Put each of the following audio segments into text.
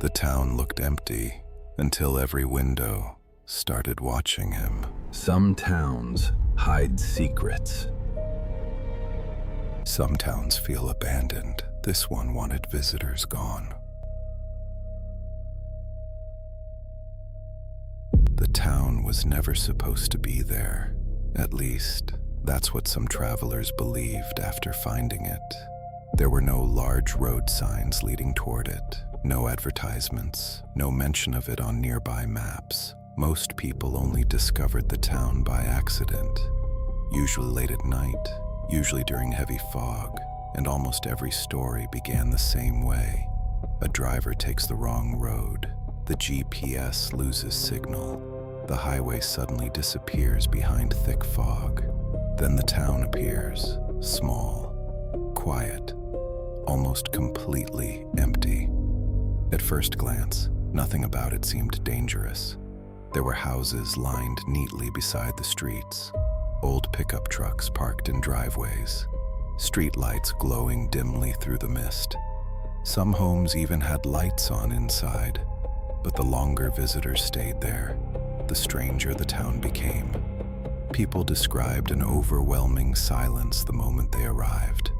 The town looked empty until every window started watching him. Some towns hide secrets. Some towns feel abandoned. This one wanted visitors gone. The town was never supposed to be there. At least, that's what some travelers believed after finding it. There were no large road signs leading toward it, no advertisements, no mention of it on nearby maps. Most people only discovered the town by accident, usually late at night, usually during heavy fog, and almost every story began the same way. A driver takes the wrong road, the GPS loses signal, the highway suddenly disappears behind thick fog. Then the town appears, small, quiet, almost completely empty. At first glance, nothing about it seemed dangerous. There were houses lined neatly beside the streets, old pickup trucks parked in driveways, street lights glowing dimly through the mist. Some homes even had lights on inside, but the longer visitors stayed there, the stranger the town became. People described an overwhelming silence the moment they arrived.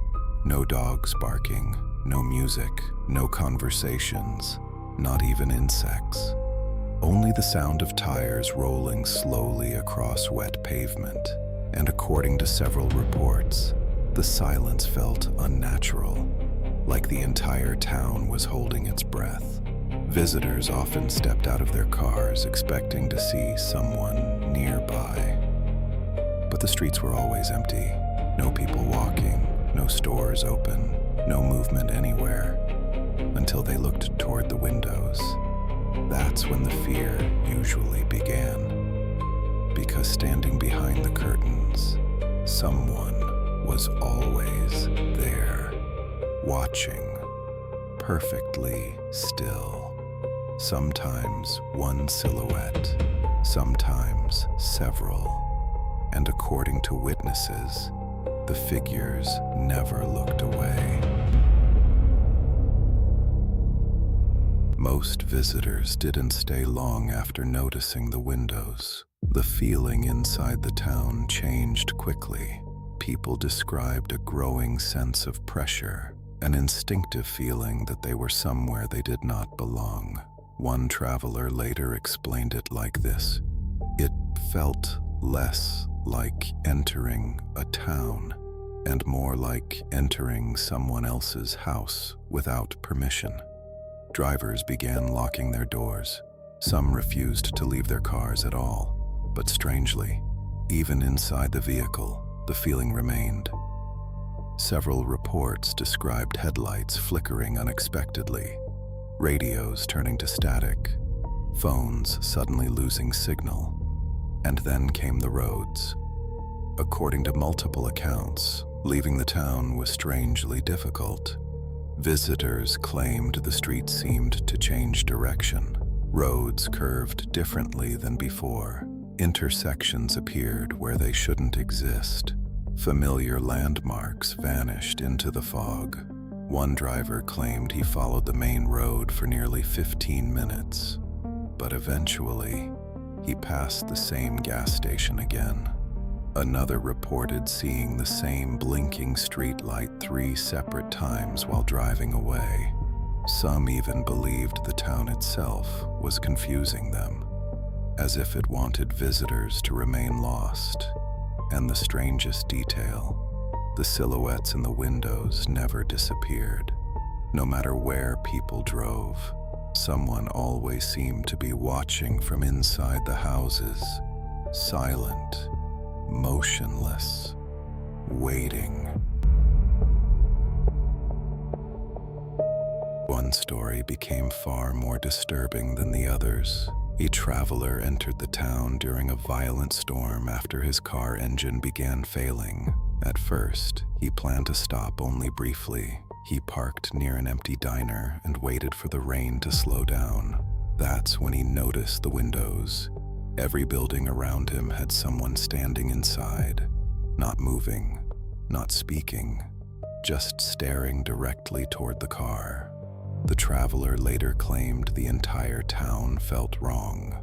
No dogs barking, no music, no conversations, not even insects. Only the sound of tires rolling slowly across wet pavement, and according to several reports, the silence felt unnatural, like the entire town was holding its breath. Visitors often stepped out of their cars expecting to see someone nearby. But the streets were always empty. No people walking, no stores open, no movement anywhere, until they looked toward the windows. That's when the fear usually began, because standing behind the curtains, someone was always there, watching, perfectly still. Sometimes one silhouette, sometimes several. And according to witnesses, the figures never looked away. Most visitors didn't stay long after noticing the windows. The feeling inside the town changed quickly. People described a growing sense of pressure, an instinctive feeling that they were somewhere they did not belong. One traveler later explained it like this: "It felt less like entering a town, and more like entering someone else's house without permission." Drivers began locking their doors. Some refused to leave their cars at all. But strangely, even inside the vehicle, the feeling remained. Several reports described headlights flickering unexpectedly, radios turning to static, phones suddenly losing signal. And then came the roads. According to multiple accounts, leaving the town was strangely difficult. Visitors claimed the streets seemed to change direction. Roads curved differently than before. Intersections appeared where they shouldn't exist. Familiar landmarks vanished into the fog. One driver claimed he followed the main road for nearly 15 minutes, but eventually, he passed the same gas station again. Another reported seeing the same blinking streetlight 3 separate times while driving away. Some even believed the town itself was confusing them, as if it wanted visitors to remain lost. And the strangest detail, the silhouettes in the windows never disappeared. No matter where people drove, someone always seemed to be watching from inside the houses, silent, motionless, waiting. One story became far more disturbing than the others. A traveler entered the town during a violent storm after his car engine began failing. At first, he planned to stop only briefly. He parked near an empty diner and waited for the rain to slow down. That's when he noticed the windows. Every building around him had someone standing inside, not moving, not speaking, just staring directly toward the car. The traveler later claimed the entire town felt wrong.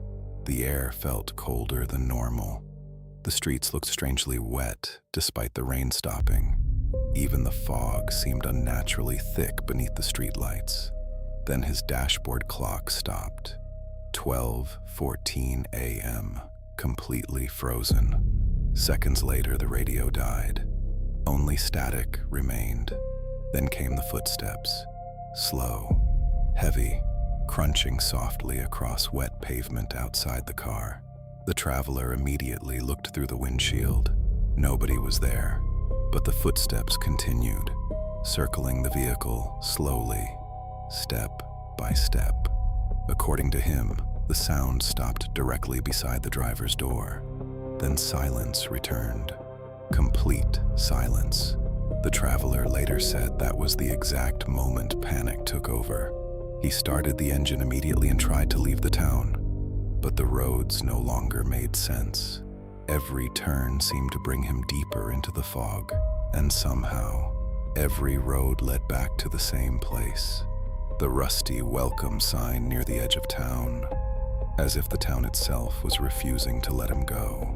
The air felt colder than normal. The streets looked strangely wet despite the rain stopping. Even the fog seemed unnaturally thick beneath the streetlights. Then his dashboard clock stopped. 12:14 a.m., completely frozen. Seconds later, the radio died. Only static remained. Then came the footsteps, slow, heavy, crunching softly across wet pavement outside the car. The traveler immediately looked through the windshield. Nobody was there, but the footsteps continued, circling the vehicle slowly, step by step. According to him, the sound stopped directly beside the driver's door. Then silence returned. Complete silence. The traveler later said that was the exact moment panic took over. He started the engine immediately and tried to leave the town, but the roads no longer made sense. Every turn seemed to bring him deeper into the fog, and somehow, every road led back to the same place. The rusty welcome sign near the edge of town, as if the town itself was refusing to let him go.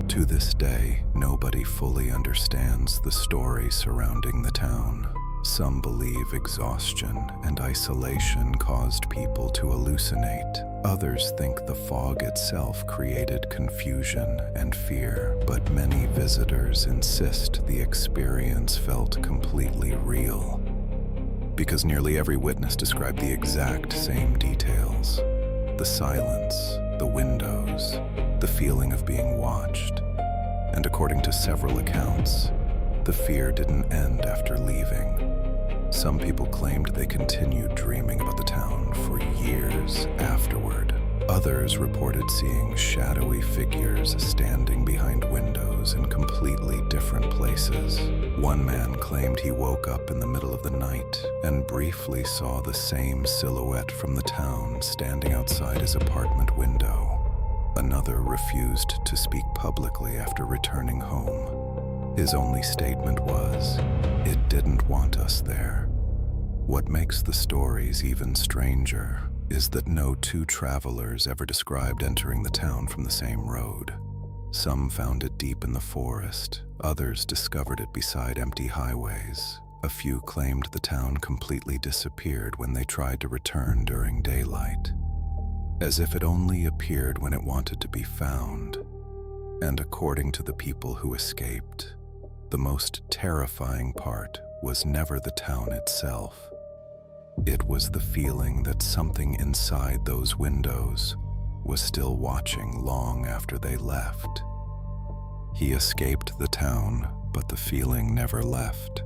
To this day, nobody fully understands the story surrounding the town. Some believe exhaustion and isolation caused people to hallucinate. Others think the fog itself created confusion and fear, but many visitors insist the experience felt completely real, because nearly every witness described the exact same details. The silence, the windows, the feeling of being watched. And according to several accounts, the fear didn't end after leaving. Some people claimed they continued dreaming about the town for years afterward. Others reported seeing shadowy figures standing behind windows in completely different places. One man claimed he woke up in the middle of the night and briefly saw the same silhouette from the town standing outside his apartment window. Another refused to speak publicly after returning home. His only statement was, "It didn't want us there." What makes the stories even stranger is that no two travelers ever described entering the town from the same road. Some found it deep in the forest, others discovered it beside empty highways. A few claimed the town completely disappeared when they tried to return during daylight, as if it only appeared when it wanted to be found. And according to the people who escaped, the most terrifying part was never the town itself. It was the feeling that something inside those windows was still watching long after they left. He escaped the town, but the feeling never left.